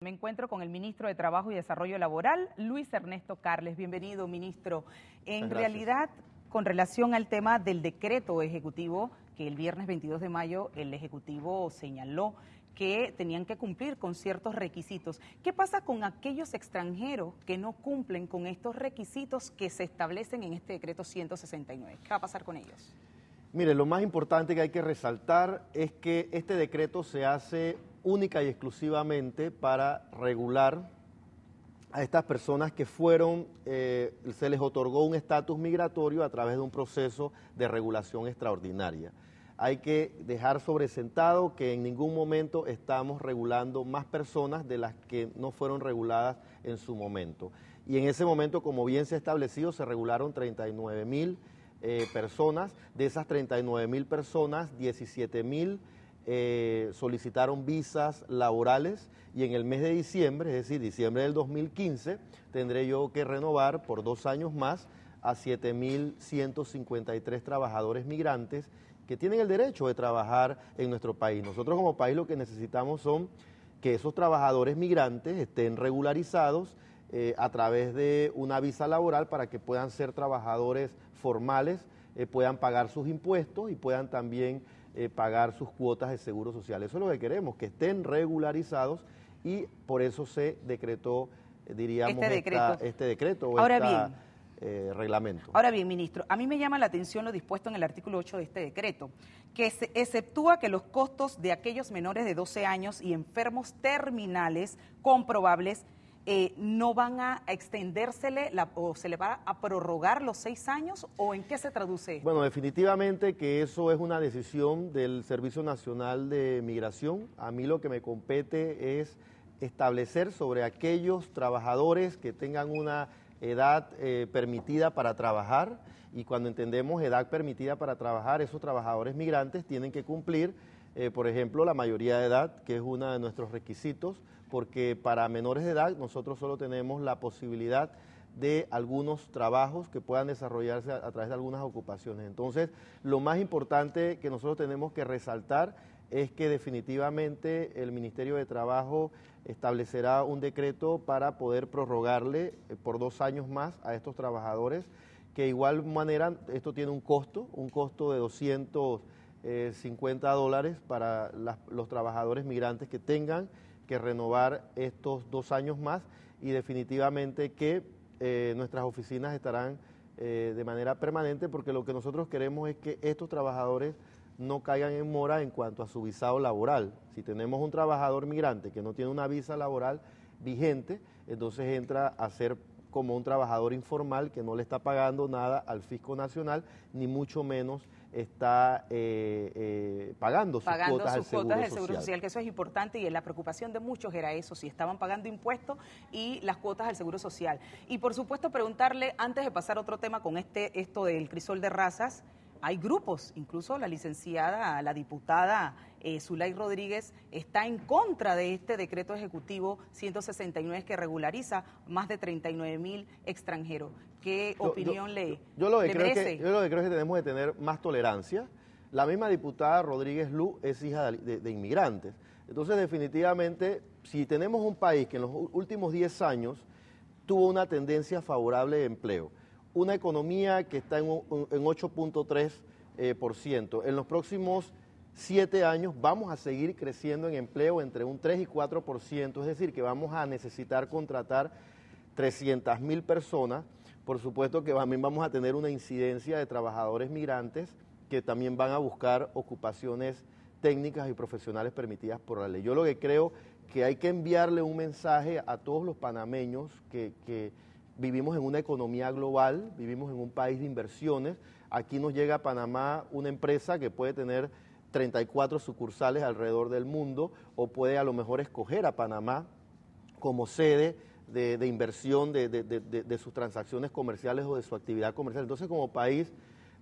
Me encuentro con el ministro de Trabajo y Desarrollo Laboral, Luis Ernesto Carles. Bienvenido, ministro. En realidad, con relación al tema del decreto ejecutivo, que el viernes 22 de mayo el Ejecutivo señaló que tenían que cumplir con ciertos requisitos. ¿Qué pasa con aquellos extranjeros que no cumplen con estos requisitos que se establecen en este decreto 169? ¿Qué va a pasar con ellos? Mire, lo más importante que hay que resaltar es que este decreto se hace única y exclusivamente para regular a estas personas que fueron, se les otorgó un estatus migratorio a través de un proceso de regulación extraordinaria. Hay que dejar sobresentado que en ningún momento estamos regulando más personas de las que no fueron reguladas en su momento. Y en ese momento, como bien se ha establecido, se regularon 39,000 personas. De esas 39,000 personas, 17,000 solicitaron visas laborales, y en el mes de diciembre, es decir, diciembre del 2015, tendré yo que renovar por 2 años más a 7,153 trabajadores migrantes que tienen el derecho de trabajar en nuestro país. Nosotros como país lo que necesitamos son que esos trabajadores migrantes estén regularizados a través de una visa laboral para que puedan ser trabajadores formales, puedan pagar sus impuestos y puedan también pagar sus cuotas de seguro social. Eso es lo que queremos, que estén regularizados, y por eso se decretó, diríamos, este decreto o reglamento. Ahora bien, ministro, a mí me llama la atención lo dispuesto en el artículo 8 de este decreto, que se exceptúa que los costos de aquellos menores de 12 años y enfermos terminales comprobables no van a extendérsele o se le va a prorrogar los 6 años, ¿o en qué se traduce esto? Bueno, definitivamente que eso es una decisión del Servicio Nacional de Migración. A mí lo que me compete es establecer sobre aquellos trabajadores que tengan una edad permitida para trabajar, y cuando entendemos edad permitida para trabajar, esos trabajadores migrantes tienen que cumplir, por ejemplo, la mayoría de edad, que es uno de nuestros requisitos, porque para menores de edad nosotros solo tenemos la posibilidad de algunos trabajos que puedan desarrollarse a través de algunas ocupaciones. Entonces, lo más importante que nosotros tenemos que resaltar es que definitivamente el Ministerio de Trabajo establecerá un decreto para poder prorrogarle por 2 años más a estos trabajadores, que de igual manera esto tiene un costo de $250 para los trabajadores migrantes que tengan que renovar estos 2 años más, y definitivamente que nuestras oficinas estarán de manera permanente, porque lo que nosotros queremos es que estos trabajadores no caigan en mora en cuanto a su visado laboral. Si tenemos un trabajador migrante que no tiene una visa laboral vigente, entonces entra a ser como un trabajador informal que no le está pagando nada al Fisco Nacional, ni mucho menos está pagando sus cuotas del Seguro Social. Que eso es importante, y la preocupación de muchos era eso, si estaban pagando impuestos y las cuotas del Seguro Social. Y por supuesto preguntarle, antes de pasar a otro tema con esto del crisol de razas, hay grupos, incluso la licenciada, la diputada Zulay Rodríguez está en contra de este decreto ejecutivo 169 que regulariza más de 39,000 extranjeros. ¿Qué opinión le merece? Yo lo que creo es que tenemos que tener más tolerancia. La misma diputada Rodríguez Lu es hija de inmigrantes. Entonces, definitivamente, si tenemos un país que en los últimos 10 años tuvo una tendencia favorable de empleo, una economía que está en 8,3%. En los próximos 7 años vamos a seguir creciendo en empleo entre un 3 y 4%, es decir, que vamos a necesitar contratar 300,000 personas. Por supuesto que también vamos a tener una incidencia de trabajadores migrantes que también van a buscar ocupaciones técnicas y profesionales permitidas por la ley. Yo lo que creo que hay que enviarle un mensaje a todos los panameños que vivimos en una economía global, vivimos en un país de inversiones. Aquí nos llega a Panamá una empresa que puede tener 34 sucursales alrededor del mundo, o puede a lo mejor escoger a Panamá como sede de inversión de sus transacciones comerciales o de su actividad comercial. Entonces, como país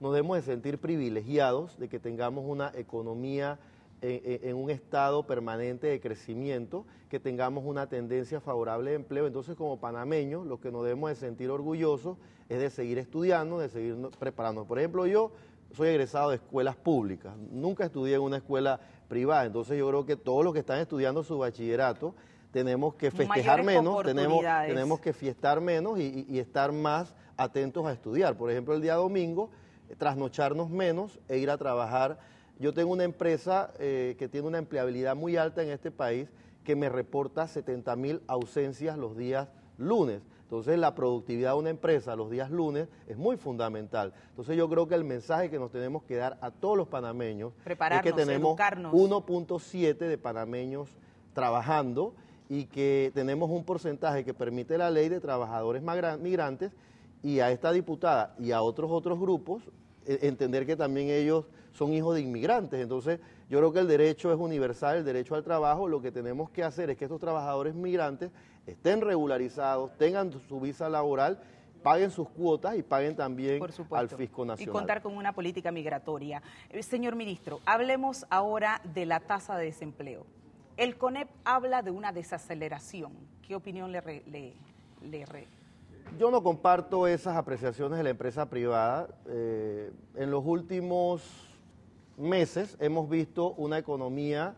nos debemos de sentir privilegiados de que tengamos una economía en un estado permanente de crecimiento, que tengamos una tendencia favorable de empleo. Entonces, como panameños, lo que nos debemos de sentir orgullosos es de seguir estudiando, de seguir preparándonos. Por ejemplo, yo soy egresado de escuelas públicas, nunca estudié en una escuela privada, entonces yo creo que todos los que están estudiando su bachillerato tenemos que festejar menos, oportunidades. tenemos que fiestar menos y estar más atentos a estudiar. Por ejemplo, el día domingo, trasnocharnos menos e ir a trabajar. Yo tengo una empresa que tiene una empleabilidad muy alta en este país que me reporta 70.000 ausencias los días lunes. Entonces, la productividad de una empresa los días lunes es muy fundamental. Entonces, yo creo que el mensaje que nos tenemos que dar a todos los panameños es que tenemos 1.7 de panameños trabajando y que tenemos un porcentaje que permite la ley de trabajadores migrantes, y a esta diputada y a otros grupos entender que también ellos son hijos de inmigrantes. Entonces, yo creo que el derecho es universal, el derecho al trabajo. Lo que tenemos que hacer es que estos trabajadores migrantes estén regularizados, tengan su visa laboral, paguen sus cuotas y paguen también al fisco nacional. Y contar con una política migratoria. Señor ministro, hablemos ahora de la tasa de desempleo. El CONEP habla de una desaceleración. ¿Qué opinión le Yo no comparto esas apreciaciones de la empresa privada. En los últimos meses hemos visto una economía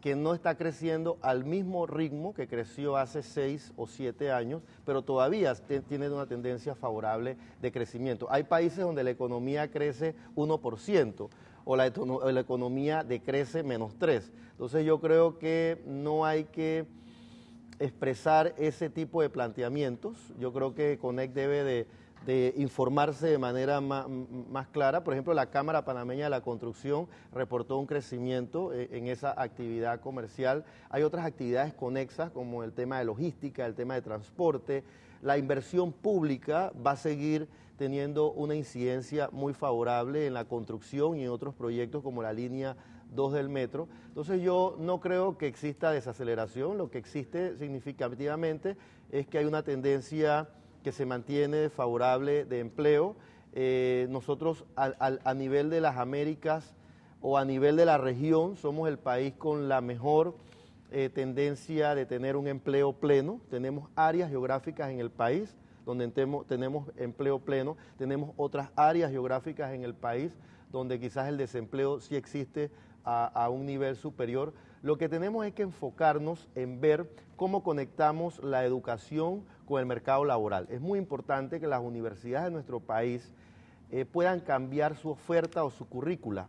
que no está creciendo al mismo ritmo que creció hace 6 o 7 años, pero todavía tiene una tendencia favorable de crecimiento. Hay países donde la economía crece 1% o la economía decrece -3%. Entonces yo creo que no hay que expresar ese tipo de planteamientos. Yo creo que CONEC debe de informarse de manera más clara. Por ejemplo, la Cámara Panameña de la Construcción reportó un crecimiento en esa actividad comercial. Hay otras actividades conexas como el tema de logística, el tema de transporte. La inversión pública va a seguir teniendo una incidencia muy favorable en la construcción y en otros proyectos como la línea 2 del metro. Entonces yo no creo que exista desaceleración. Lo que existe significativamente es que hay una tendencia que se mantiene favorable de empleo. Nosotros a nivel de las Américas o a nivel de la región somos el país con la mejor tendencia de tener un empleo pleno. Tenemos áreas geográficas en el país donde tenemos empleo pleno, tenemos otras áreas geográficas en el país donde quizás el desempleo sí existe a un nivel superior. Lo que tenemos es que enfocarnos en ver cómo conectamos la educación con el mercado laboral. Es muy importante que las universidades de nuestro país puedan cambiar su oferta o su currícula,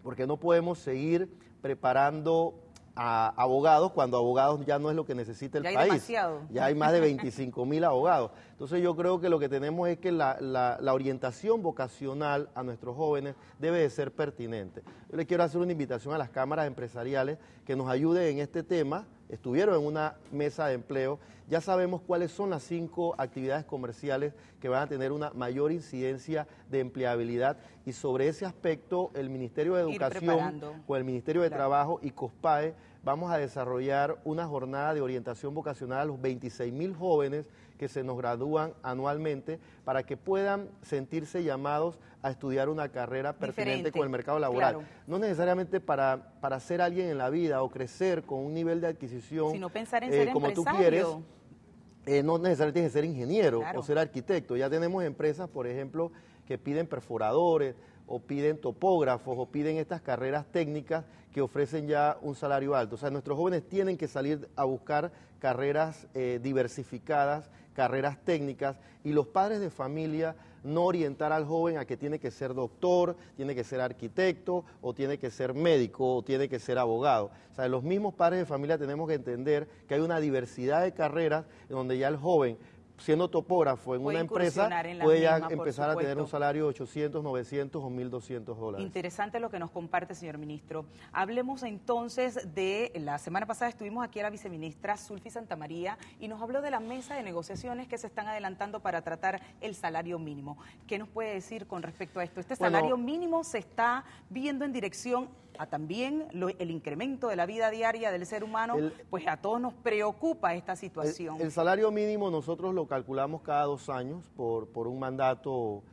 porque no podemos seguir preparando a abogados cuando abogados ya no es lo que necesita el país. Demasiado. Ya hay más de 25.000 abogados. Entonces yo creo que lo que tenemos es que la orientación vocacional a nuestros jóvenes debe de ser pertinente. Yo le quiero hacer una invitación a las cámaras empresariales que nos ayuden en este tema. Estuvieron en una mesa de empleo. Ya sabemos cuáles son las 5 actividades comerciales que van a tener una mayor incidencia de empleabilidad, y sobre ese aspecto el Ministerio de Educación con el Ministerio de Trabajo y COSPAE vamos a desarrollar una jornada de orientación vocacional a los 26.000 jóvenes que se nos gradúan anualmente para que puedan sentirse llamados a estudiar una carrera pertinente con el mercado laboral. Claro. No necesariamente para ser alguien en la vida o crecer con un nivel de adquisición, sino pensar en ser como empresario. Tú quieres, no necesariamente tienes que ser ingeniero o ser arquitecto. Ya tenemos empresas, por ejemplo, que piden perforadores o piden topógrafos o piden estas carreras técnicas que ofrecen ya un salario alto. O sea, nuestros jóvenes tienen que salir a buscar carreras diversificadas, carreras técnicas, y los padres de familia no orientar al joven a que tiene que ser doctor, tiene que ser arquitecto, o tiene que ser médico, o tiene que ser abogado. O sea, los mismos padres de familia tenemos que entender que hay una diversidad de carreras en donde ya el joven, siendo topógrafo en una empresa, puede ya empezar a tener un salario de 800, 900 o $1.200. Interesante lo que nos comparte, señor ministro. Hablemos entonces de, la semana pasada estuvimos aquí a la viceministra Zulfi Santamaría y nos habló de la mesa de negociaciones que se están adelantando para tratar el salario mínimo. ¿Qué nos puede decir con respecto a esto? Este salario mínimo se está viendo en dirección a también el incremento de la vida diaria del ser humano, pues a todos nos preocupa esta situación. El salario mínimo nosotros lo calculamos cada 2 años por un mandato,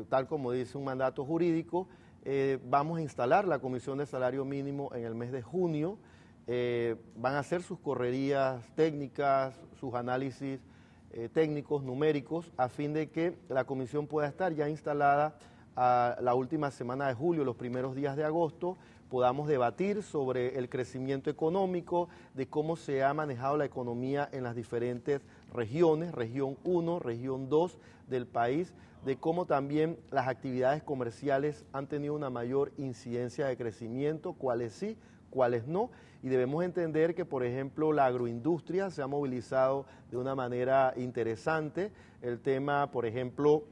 tal como dice un mandato jurídico. Vamos a instalar la Comisión de Salario Mínimo en el mes de junio. Van a hacer sus correrías técnicas, sus análisis técnicos, numéricos, a fin de que la comisión pueda estar ya instalada a la última semana de julio, los primeros días de agosto, podamos debatir sobre el crecimiento económico, de cómo se ha manejado la economía en las diferentes regiones, región 1, región 2 del país, de cómo también las actividades comerciales han tenido una mayor incidencia de crecimiento, cuáles sí, cuáles no, y debemos entender que, por ejemplo, la agroindustria se ha movilizado de una manera interesante, el tema, por ejemplo,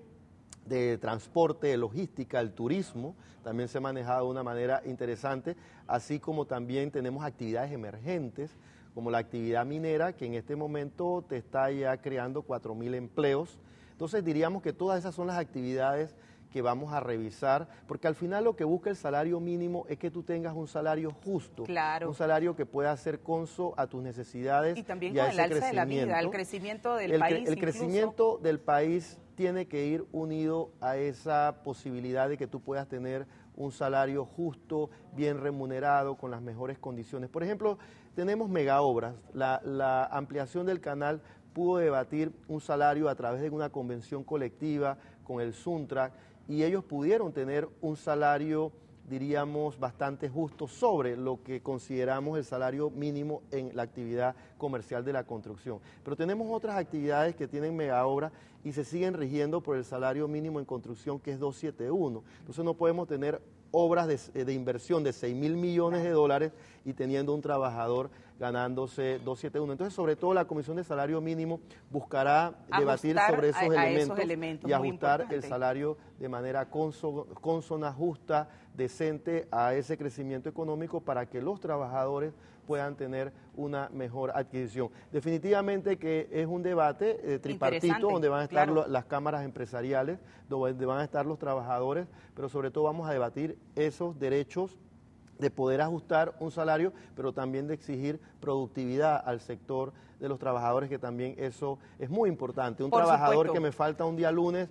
de transporte, de logística, el turismo, también se ha manejado de una manera interesante, así como también tenemos actividades emergentes, como la actividad minera, que en este momento te está ya creando 4.000 empleos. Entonces diríamos que todas esas son las actividades que vamos a revisar, porque al final lo que busca el salario mínimo es que tú tengas un salario justo, claro, un salario que pueda ser conso a tus necesidades y también y a con el ese alza de la vida, el crecimiento del país. El crecimiento del país tiene que ir unido a esa posibilidad de que tú puedas tener un salario justo, bien remunerado, con las mejores condiciones. Por ejemplo, tenemos megaobras, la ampliación del canal pudo debatir un salario a través de una convención colectiva con el Suntrac, y ellos pudieron tener un salario, diríamos, bastante justo sobre lo que consideramos el salario mínimo en la actividad comercial de la construcción. Pero tenemos otras actividades que tienen megaobras y se siguen rigiendo por el salario mínimo en construcción, que es 271. Entonces no podemos tener obras de inversión de 6.000 millones de dólares y teniendo un trabajador ganándose 271. Entonces, sobre todo, la Comisión de Salario Mínimo buscará debatir sobre esos elementos y ajustar el salario de manera consona, justa, decente a ese crecimiento económico para que los trabajadores puedan tener una mejor adquisición. Definitivamente que es un debate tripartito donde van a estar las cámaras empresariales, donde van a estar los trabajadores, pero sobre todo vamos a debatir esos derechos de poder ajustar un salario, pero también de exigir productividad al sector de los trabajadores, que también eso es muy importante. Un trabajador que me falta un día lunes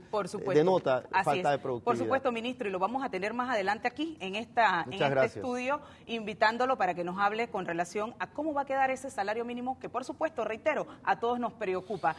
denota falta de productividad. Por supuesto, ministro, y lo vamos a tener más adelante aquí en este estudio, invitándolo para que nos hable con relación a cómo va a quedar ese salario mínimo que, por supuesto, reitero, a todos nos preocupa.